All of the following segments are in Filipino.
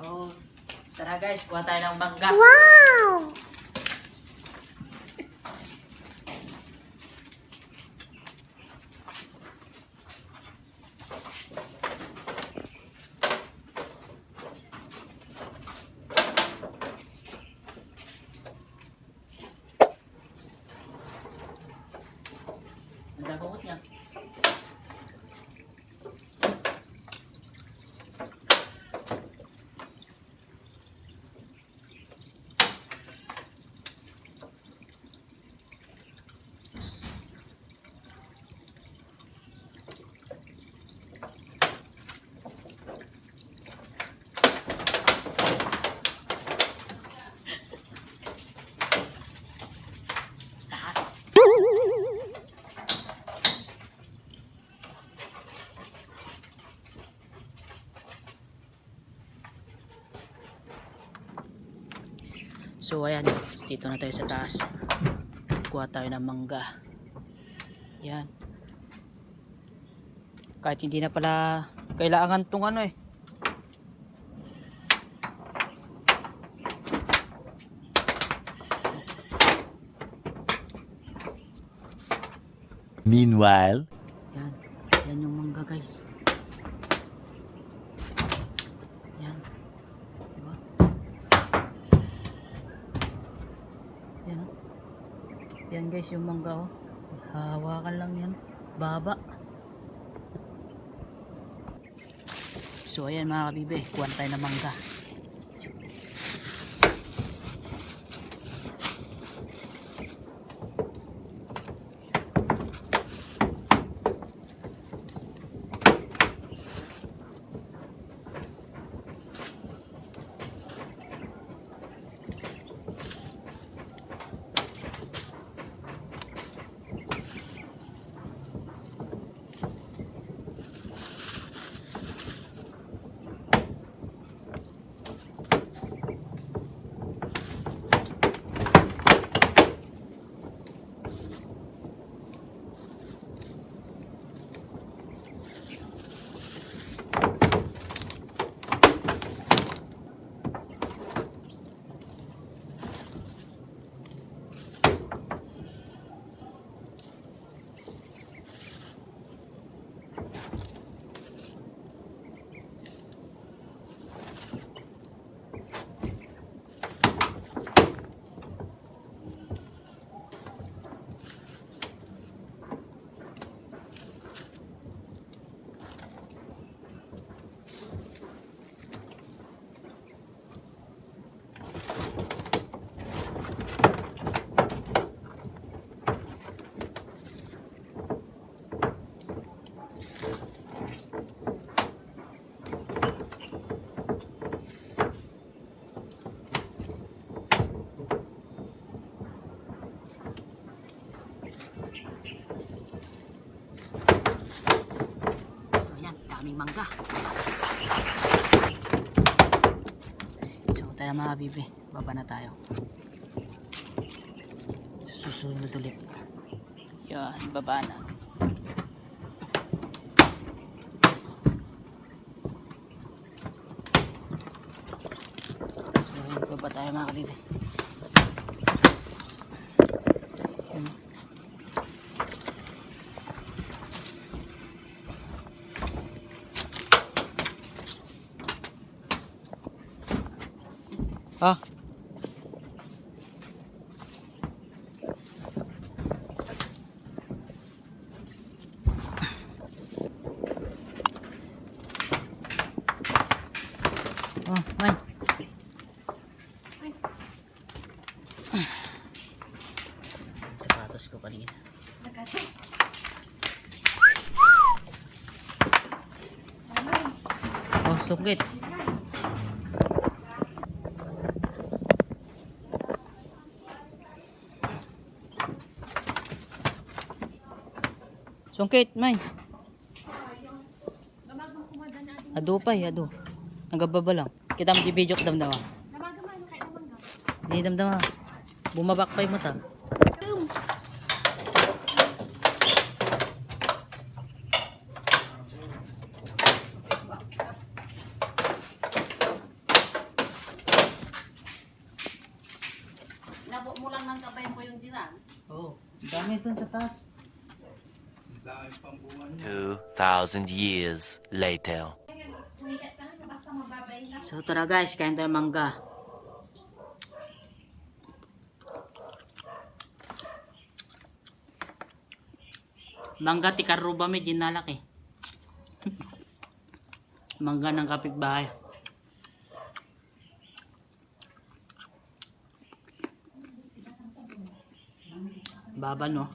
So, tara guys, kuha tayo ng mangga. Wow! Ang gagawin niya. Taas. So ayan, dito na tayo sa taas. Kuha tayo ng mangga. Yan. Kahit hindi na pala kailangan tong ano eh. Meanwhile, Yan. Yan yung mangga guys. Yan. Diba? Yan oh. Yan guys yung mangga oh. Hawakan lang yan. Baba. So ayan mga kabibe. Kuha tayo ng mangga. Daming mangga. So tara mga bibi, baba na tayo. Susunod ulit. Yan, baba na. So baba tayo mga bibi. Yan. Ah. Oh, man. Sapatos ko kanina. Oh, sungkit. Sungkit, man. Ado pa, ado. Nagababa lang. Kita mo di video ko damdama. Hindi damdama. Bumabak pa yung mata. Ito sa taas. 2,000 years later. So tara guys, kain tayo mangga. Mangga ti karuba may dinalaki. Mangga ng kapitbahay. Baba no.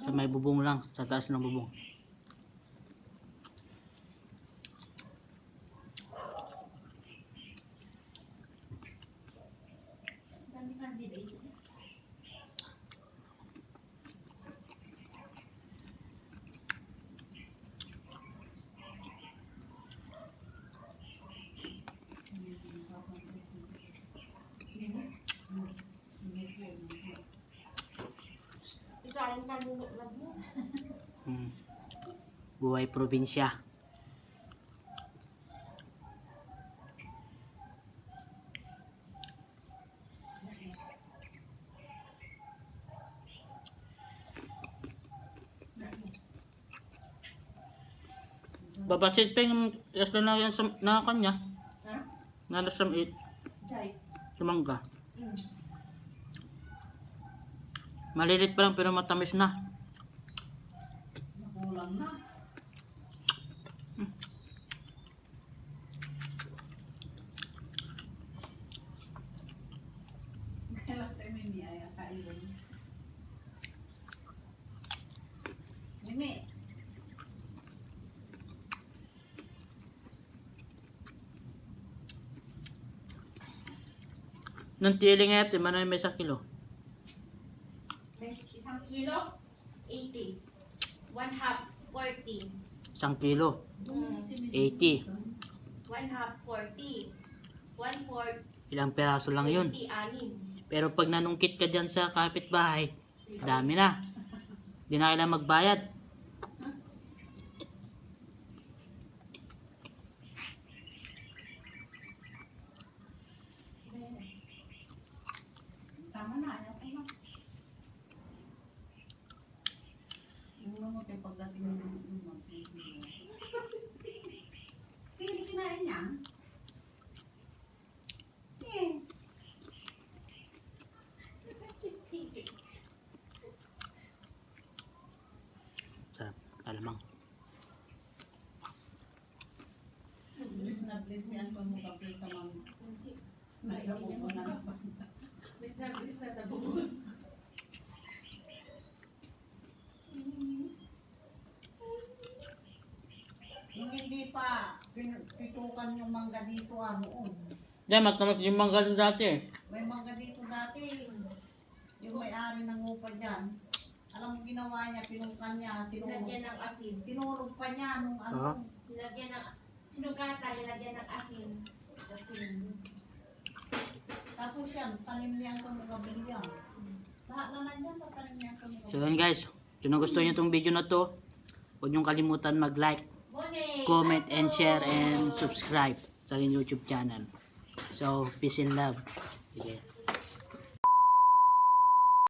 Sa may bubong lang, sa taas ng bubong. Buhay probinsya. Babasit pa yung yes na yan na kanya. Nalasam it. Sumangga. Malilit pa lang pero matamis na. Nakulang na. Kailan tayo may niyaya kailin. Mimi. Nung tiling ito, manay may 1 kilo. May 1 kilo, 80. 1 half, 40. 1 kilo, 80. 1 half, 40. 1/4, Ilang peraso lang yun. 26. Pero pag nanungkit ka dyan sa kapitbahay, dami na. Di na kailangan magbayad. Tama na, ayaw ko na. Yung mo tayo pagdating ng Sili kinain niya? Eh. Sarap, alamang. Bless na bless yan pa mo ka-bless sa mga nasa buko na naman. Bis na tabungon. Yung hindi pa pitukan yung mangga dito noon. Yan, matamas yung mangga din dati eh. May mangga dito dati. Yung may-ari ng upa dyan. Alam mo ginawa niya, pinukan niya, Nilagyan ng asin. sinulog pa niya nung ano. Ah. Nilagyan ng sinugatan, nilagyan ng asin. Asin. Tapos yan, tanim niya ang kamugabilya. Lahat na nandiyan, tanim niya ang So kamugabilya. yun guys, kung nagustuhan nyo itong video na to, huwag nyo kalimutan mag-like, Morning! comment, and share, and subscribe sa aking YouTube channel. So, peace and love. Sige.